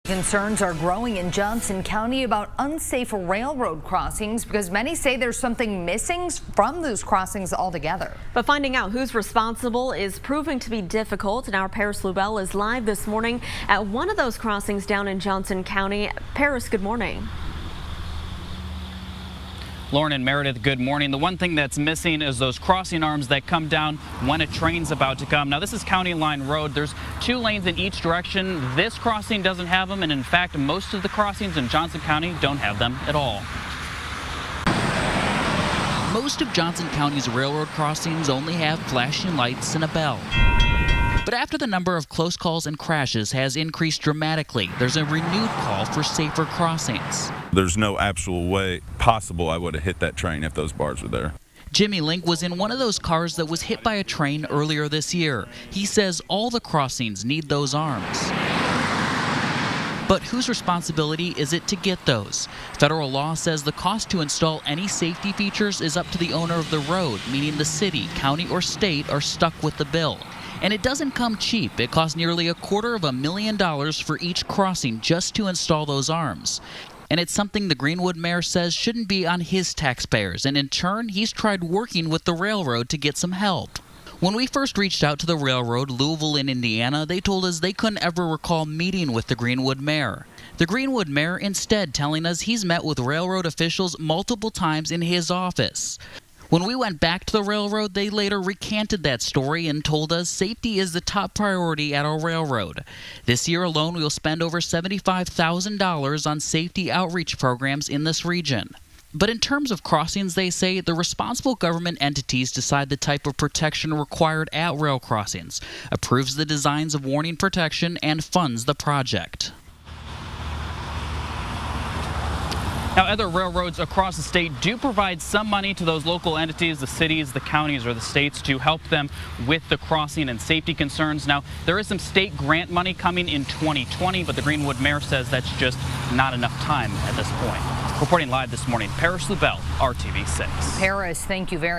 Concerns are growing in Johnson County about unsafe railroad crossings because many say there's something missing from those crossings altogether. But finding out who's responsible is proving to be difficult, and our Paris Lubell is live this morning at one of those crossings down in Johnson County. Paris, good morning. Lauren and Meredith, good morning. The one thing that's missing is those crossing arms that come down when a train's about to come. Now, this is County Line Road. There's 2 lanes in each direction. This crossing doesn't have them, and in fact, most of the crossings in Johnson County don't have them at all. Most of Johnson County's railroad crossings only have flashing lights and a bell. But after the number of close calls and crashes has increased dramatically, there's a renewed call for safer crossings. There's no actual way possible I would have hit that train if those bars were there. Jimmy Link was in one of those cars that was hit by a train earlier this year. He says all the crossings need those arms. But whose responsibility is it to get those? Federal law says the cost to install any safety features is up to the owner of the road, meaning the city, county, or state are stuck with the bill. And it doesn't come cheap. It costs nearly $250,000 for each crossing just to install those arms. And it's something the Greenwood mayor says shouldn't be on his taxpayers, and in turn, he's tried working with the railroad to get some help. When we first reached out to the railroad, Louisville in Indiana, they told us they couldn't ever recall meeting with the Greenwood mayor. The Greenwood mayor instead telling us he's met with railroad officials multiple times in his office. When we went back to the railroad, they later recanted that story and told us safety is the top priority at our railroad. This year alone, we'll spend over $75,000 on safety outreach programs in this region. But in terms of crossings, they say the responsible government entities decide the type of protection required at rail crossings, approves the designs of warning protection, and funds the project. Now, other railroads across the state do provide some money to those local entities, the cities, the counties, or the states to help them with the crossing and safety concerns. Now, there is some state grant money coming in 2020, but the Greenwood mayor says that's just not enough time at this point. Reporting live this morning, Paris Lubell, RTV6. Paris, thank you very much.